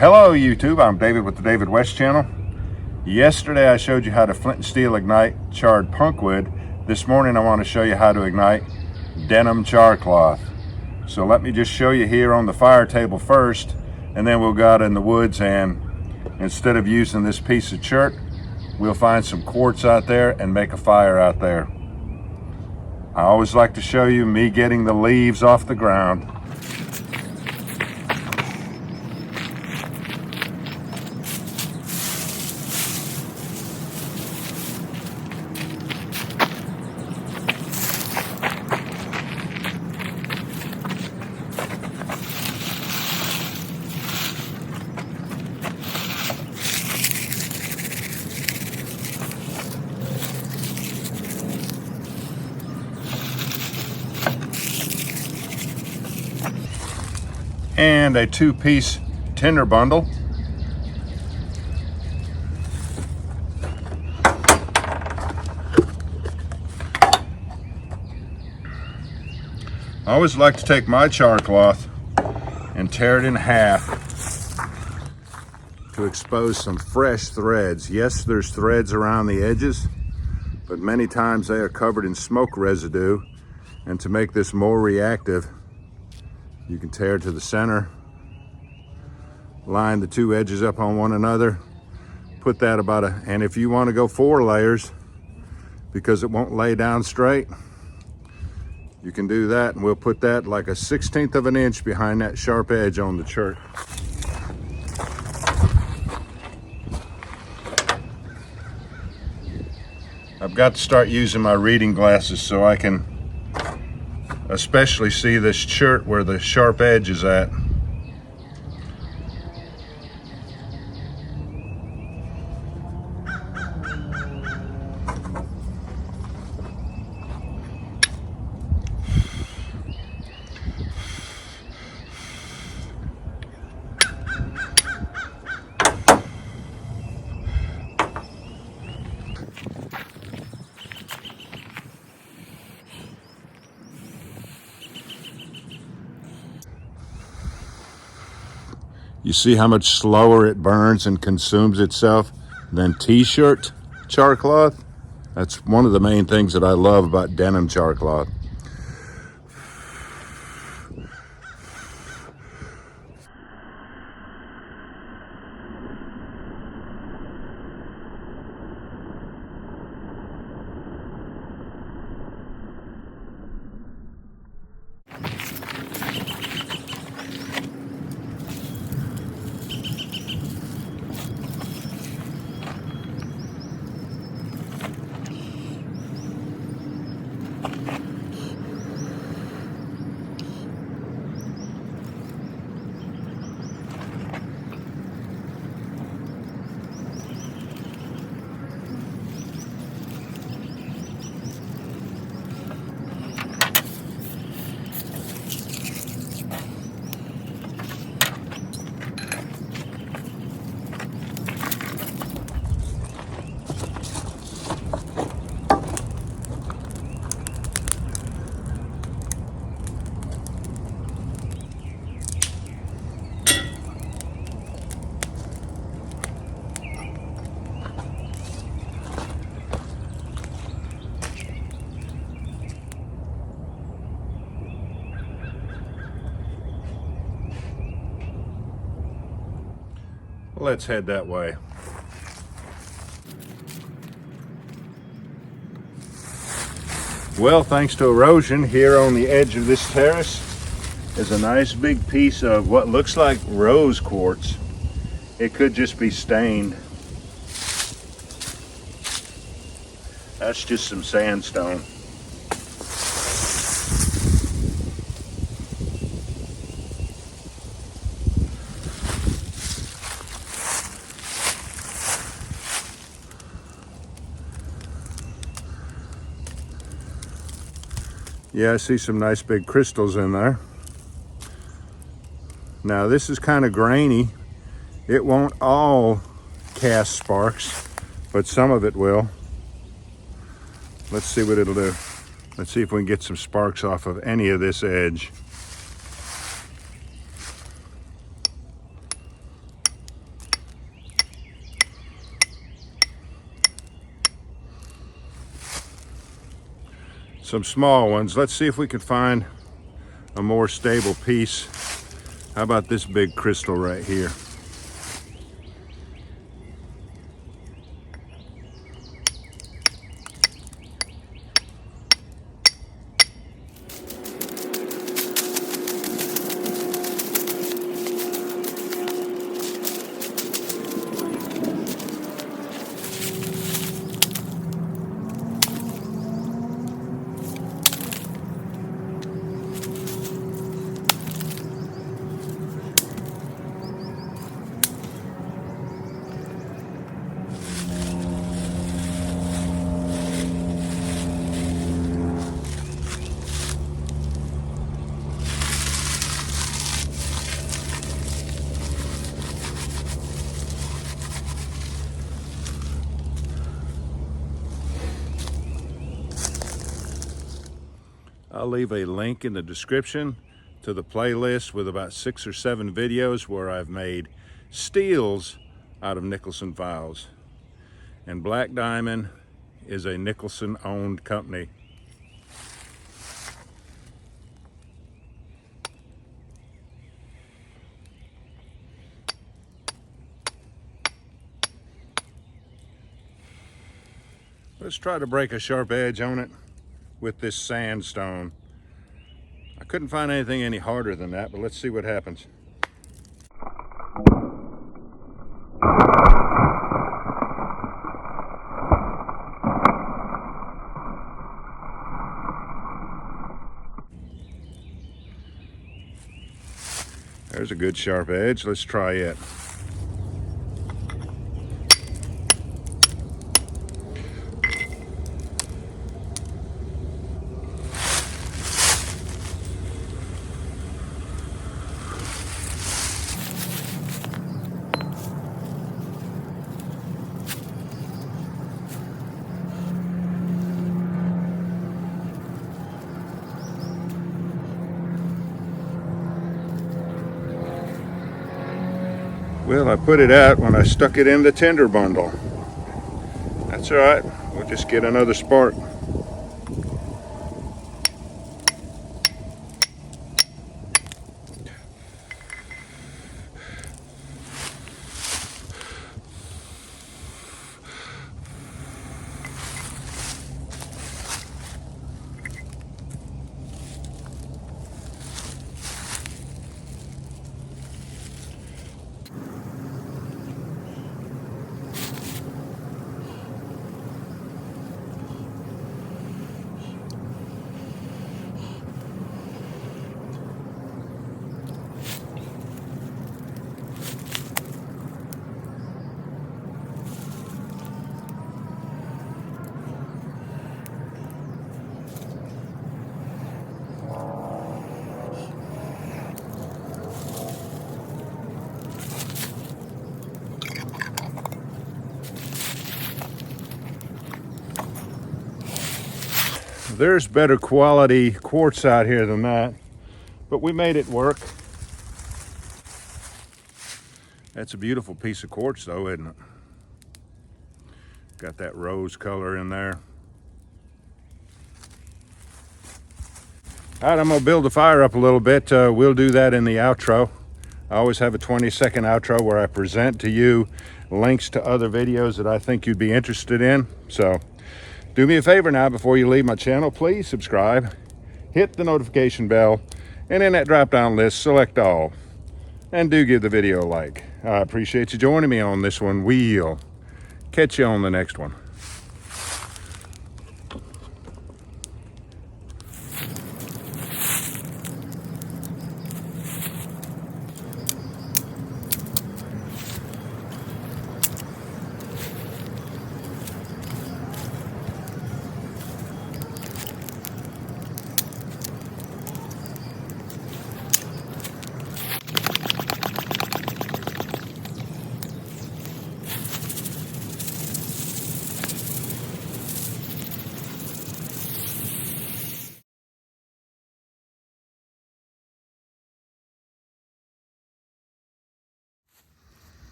Hello YouTube, I'm David with the David West channel. Yesterday I showed you how to Flint and Steel ignite charred punkwood. This morning I want to show you how to ignite denim char cloth. So let me just show you here on the fire table first, and then we'll go out in the woods, and instead of using this piece of chert, we'll find some quartz out there and make a fire out there. I always like to show you me getting the leaves off the ground. And a 2-piece tinder bundle. I always like to take my char cloth and tear it in half to expose some fresh threads. Yes, there's threads around the edges, but many times they are covered in smoke residue, and to make this more reactive, you can tear to the center, line the two edges up on one another, put that and if you want to go 4 layers, because it won't lay down straight, you can do that, and we'll put that like a 1/16 of an inch behind that sharp edge on the chert. I've got to start using my reading glasses so I can especially see this chert where the sharp edge is at. You see how much slower it burns and consumes itself than t-shirt char cloth? That's one of the main things that I love about denim char cloth. Let's head that way. Well, thanks to erosion, here on the edge of this terrace is a nice big piece of what looks like rose quartz. It could just be stained. That's just some sandstone. Yeah, I see some nice big crystals in there. Now this is kind of grainy. It won't all cast sparks, but some of it will. Let's see what it'll do. Let's see if we can get some sparks off of any of this edge. some small ones. Let's see if we can find a more stable piece. How about this big crystal right here? I'll leave a link in the description to the playlist with about 6 or 7 videos where I've made steels out of Nicholson files. And Black Diamond is a Nicholson owned company. Let's try to break a sharp edge on it with this sandstone. I couldn't find anything any harder than that, but let's see what happens. There's a good sharp edge. Let's try it. Well, I put it out when I stuck it in the tinder bundle. That's all right. We'll just get another spark. There's better quality quartz out here than that, but we made it work. That's a beautiful piece of quartz though, isn't it? Got that rose color in there. All right, I'm gonna build the fire up a little bit. We'll do that in the outro. I always have a 20-second outro where I present to you links to other videos that I think you'd be interested in. So do me a favor now before you leave my channel, please subscribe, hit the notification bell, and in that drop-down list, select all. And do give the video a like. I appreciate you joining me on this one. We'll catch you on the next one.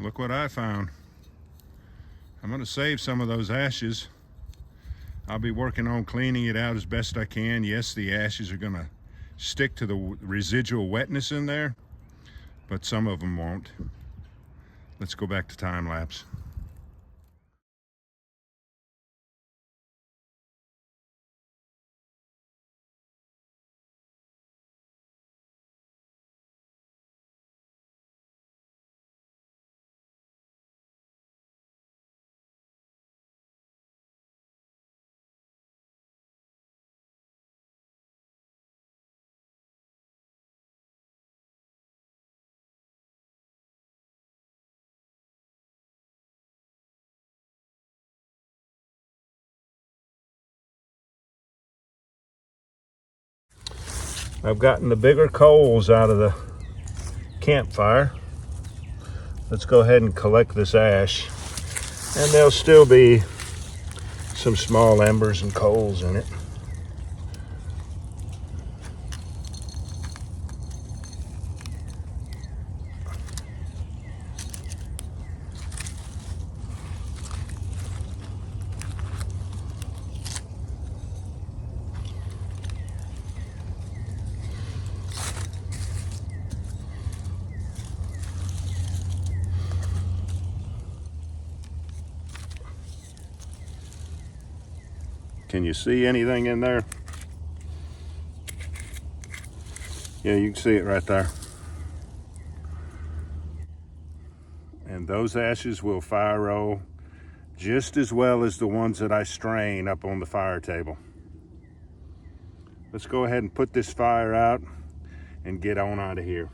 Look what I found. I'm going to save some of those ashes. I'll be working on cleaning it out as best I can. Yes, the ashes are gonna stick to the residual wetness in there, but some of them won't. Let's go back to time lapse. I've gotten the bigger coals out of the campfire. Let's go ahead and collect this ash. And there'll still be some small embers and coals in it. Can you see anything in there? Yeah, you can see it right there. And those ashes will fire roll just as well as the ones that I strain up on the fire table. Let's go ahead and put this fire out and get on out of here.